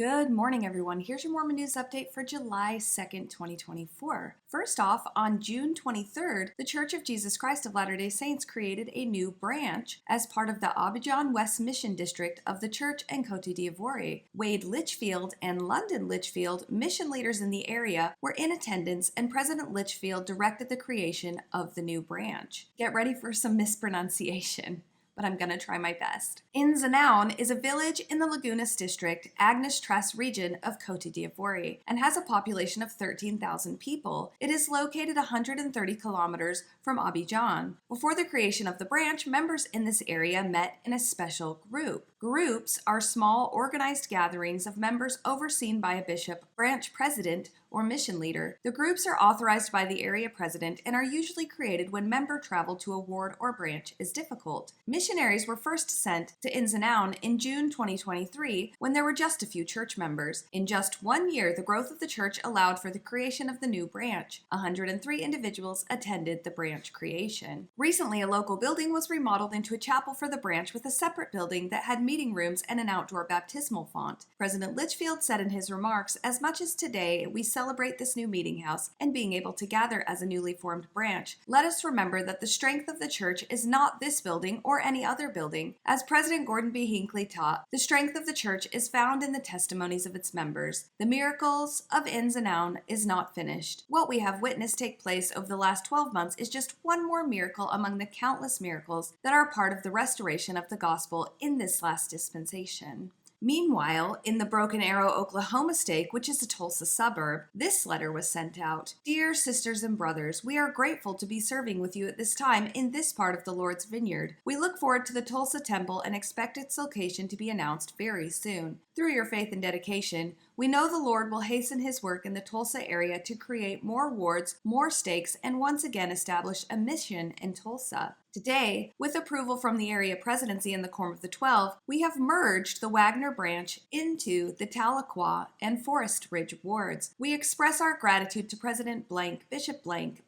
Good morning, everyone. Here's your Mormon news update for July 2nd, 2024. First off, on June 23rd, the Church of Jesus Christ of Latter-day Saints created a new branch as part of the Abidjan West Mission District of the Church in Côte d'Ivoire. Wade Litchfield and London Litchfield, mission leaders in the area, were in attendance, and President Litchfield directed the creation of the new branch. Get ready for some mispronunciation, but I'm going to try my best. Inzanoun is a village in the Lagunas District, Agnes Trust region of Côte d'Ivoire, and has a population of 13,000 people. It is located 130 kilometers from Abidjan. Before the creation of the branch, members in this area met in a special group. Groups are small, organized gatherings of members overseen by a bishop, branch president, or mission leader. The groups are authorized by the area president and are usually created when member travel to a ward or branch is difficult. Missionaries were first sent to Inzanoun in June 2023 when there were just a few church members. In just 1 year, the growth of the church allowed for the creation of the new branch. 103 individuals attended the branch creation. Recently, a local building was remodeled into a chapel for the branch with a separate building that had meeting rooms and an outdoor baptismal font. President Litchfield said in his remarks, "As much as today we celebrate this new meeting house and being able to gather as a newly formed branch, let us remember that the strength of the church is not this building or any other building. As President Gordon B. Hinckley taught, the strength of the church is found in the testimonies of its members. The miracles of Inzanoun is not finished. What we have witnessed take place over the last 12 months is just one more miracle among the countless miracles that are part of the restoration of the gospel in this last dispensation." Meanwhile, in the Broken Arrow, Oklahoma stake, which is a Tulsa suburb, this letter was sent out. "Dear sisters and brothers, we are grateful to be serving with you at this time in this part of the Lord's vineyard. We look forward to the Tulsa temple and expect its location to be announced very soon. Through your faith and dedication, we know the Lord will hasten his work in the Tulsa area to create more wards, more stakes, and once again establish a mission in Tulsa. Today, with approval from the area presidency and the Quorum of the 12, we have merged the Wagner branch into the Tahlequah and Forest Ridge wards. We express our gratitude to President Blank, Bishop Blank,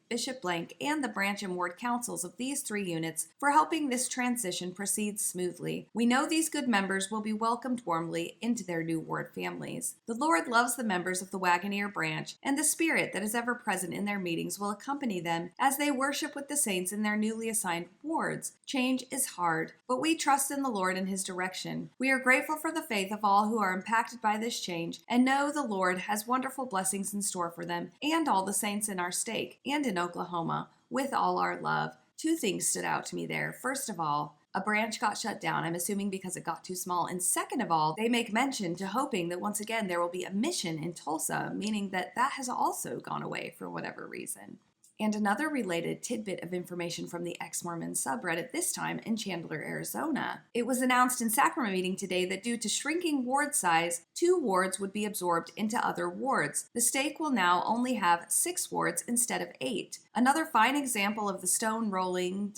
and the branch and ward councils of these three units for helping this transition proceed smoothly. We know these good members will be welcomed warmly into their new ward families. The Lord loves the members of the Wagoneer branch, and the Spirit that is ever present in their meetings will accompany them as they worship with the saints in their newly assigned wards. Change is hard, but we trust in the Lord and his direction. We are grateful for the faith of all who are impacted by this change and know the Lord has wonderful blessings in store for them and all the saints in our stake and in Oklahoma, with all our love." Two things stood out to me there. First of all, a branch got shut down, I'm assuming because it got too small. And second of all, they make mention to hoping that once again there will be a mission in Tulsa, meaning that has also gone away for whatever reason. And another related tidbit of information from the ex-Mormon subreddit, this time in Chandler, Arizona. It was announced in Sacrament meeting today that due to shrinking ward size, 2 wards would be absorbed into other wards. The stake will now only have 6 wards instead of 8. Another fine example of the stone rolling ...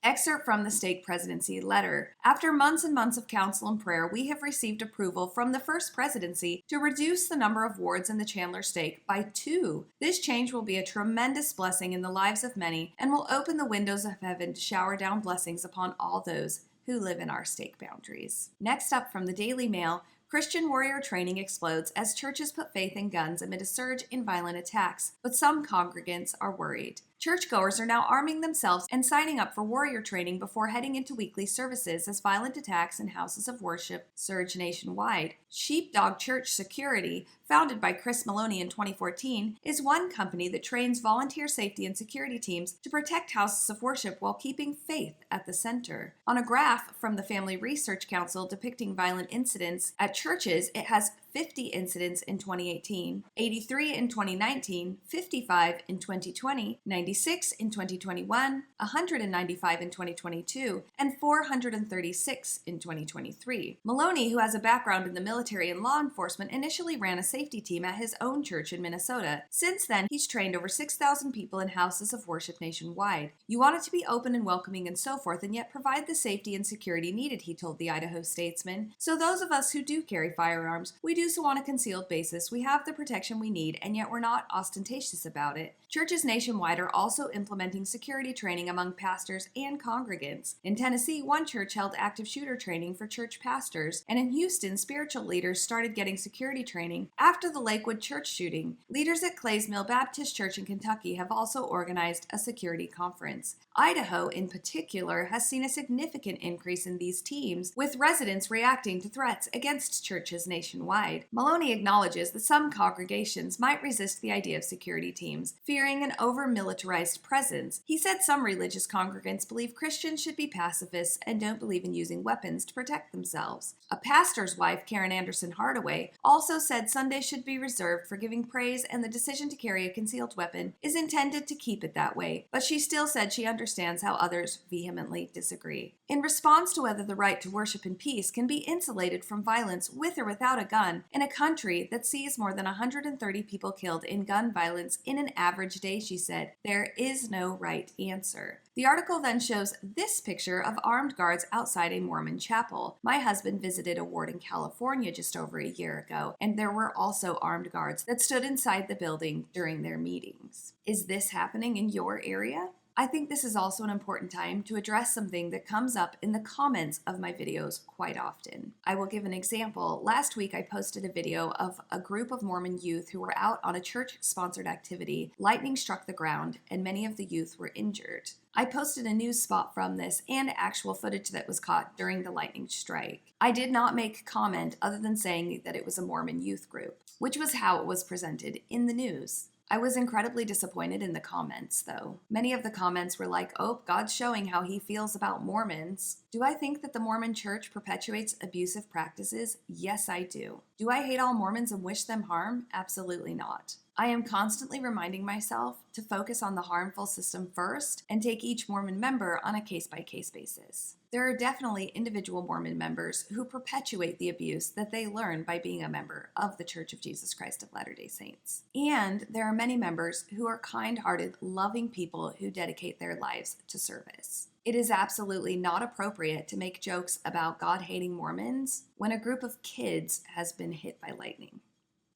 Excerpt from the stake presidency letter. "After months and months of counsel and prayer, we have received approval from the first presidency to reduce the number of wards in the Chandler stake by 2. This change will be a tremendous blessing in the lives of many and will open the windows of heaven to shower down blessings upon all those who live in our stake boundaries." Next up from the Daily Mail, Christian warrior training explodes as churches put faith in guns amid a surge in violent attacks, but some congregants are worried. Churchgoers are now arming themselves and signing up for warrior training before heading into weekly services as violent attacks in houses of worship surge nationwide. Sheepdog Church Security, founded by Chris Maloney in 2014, is one company that trains volunteer safety and security teams to protect houses of worship while keeping faith at the center. On a graph from the Family Research Council depicting violent incidents at churches, it has 50 incidents in 2018, 83 in 2019, 55 in 2020, 96 in 2021, 195 in 2022, and 436 in 2023. Maloney, who has a background in the military and law enforcement, initially ran a safety team at his own church in Minnesota. Since then, he's trained over 6,000 people in houses of worship nationwide. "You want it to be open and welcoming and so forth, and yet provide the safety and security needed," he told the Idaho Statesman. "So those of us who do carry firearms, we do so on a concealed basis. We have the protection we need, and yet we're not ostentatious about it." Churches nationwide are also implementing security training among pastors and congregants. In Tennessee, one church held active shooter training for church pastors, and in Houston, spiritual leaders started getting security training after the Lakewood church shooting. Leaders at Clays Mill Baptist Church in Kentucky have also organized a security conference. Idaho, in particular, has seen a significant increase in these teams, with residents reacting to threats against churches nationwide. Maloney acknowledges that some congregations might resist the idea of security teams, fearing an over-militarized presence. He said some religious congregants believe Christians should be pacifists and don't believe in using weapons to protect themselves. A pastor's wife, Karen Anderson Hardaway, also said Sunday should be reserved for giving praise, and the decision to carry a concealed weapon is intended to keep it that way, but she still said she understands how others vehemently disagree. In response to whether the right to worship in peace can be insulated from violence with or without a gun in a country that sees more than 130 people killed in gun violence in an average day, she said, there is no right answer. The article then shows this picture of armed guards outside a Mormon chapel. My husband visited a ward in California just over a year ago, and there were also armed guards that stood inside the building during their meetings. Is this happening in your area? I think this is also an important time to address something that comes up in the comments of my videos quite often. I will give an example. Last week I posted a video of a group of Mormon youth who were out on a church-sponsored activity. Lightning struck the ground and many of the youth were injured. I posted a news spot from this and actual footage that was caught during the lightning strike. I did not make comment other than saying that it was a Mormon youth group, which was how it was presented in the news. I was incredibly disappointed in the comments, though. Many of the comments were like, oh, God's showing how he feels about Mormons. Do I think that the Mormon church perpetuates abusive practices? Yes, I do. Do I hate all Mormons and wish them harm? Absolutely not. I am constantly reminding myself to focus on the harmful system first and take each Mormon member on a case-by-case basis. There are definitely individual Mormon members who perpetuate the abuse that they learn by being a member of the Church of Jesus Christ of Latter-day Saints. And there are many members who are kind-hearted, loving people who dedicate their lives to service. It is absolutely not appropriate to make jokes about God-hating Mormons when a group of kids has been hit by lightning.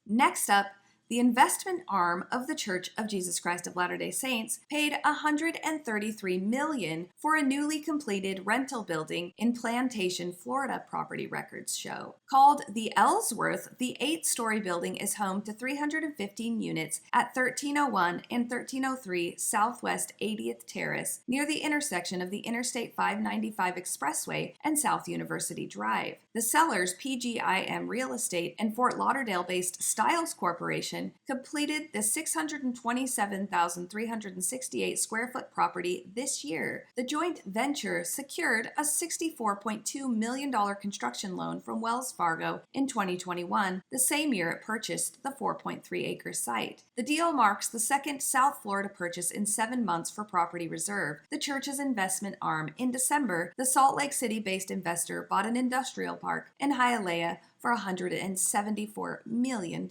Next up, the investment arm of the Church of Jesus Christ of Latter-day Saints paid $133 million for a newly completed rental building in Plantation, Florida, property records show. Called the Ellsworth, the 8-story building is home to 315 units at 1301 and 1303 Southwest 80th Terrace, near the intersection of the Interstate 595 Expressway and South University Drive. The sellers, PGIM Real Estate and Fort Lauderdale-based Stiles Corporation, completed the 627,368 square foot property this year. The joint venture secured a $64.2 million construction loan from Wells Fargo in 2021, the same year it purchased the 4.3-acre site. The deal marks the second South Florida purchase in 7 months for Property Reserve, the church's investment arm. In December, the Salt Lake City-based investor bought an industrial park in Hialeah for $174 million.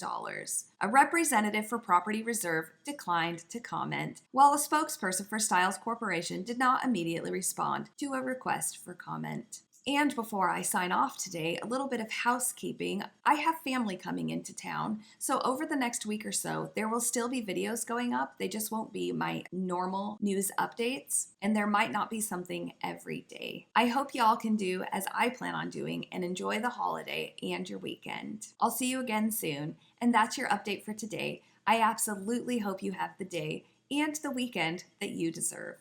A representative for Property Reserve declined to comment, while a spokesperson for Stiles Corporation did not immediately respond to a request for comment. And before I sign off today, a little bit of housekeeping. I have family coming into town, so over the next week or so, there will still be videos going up. They just won't be my normal news updates, and there might not be something every day. I hope y'all can do as I plan on doing and enjoy the holiday and your weekend. I'll see you again soon, and that's your update for today. I absolutely hope you have the day and the weekend that you deserve.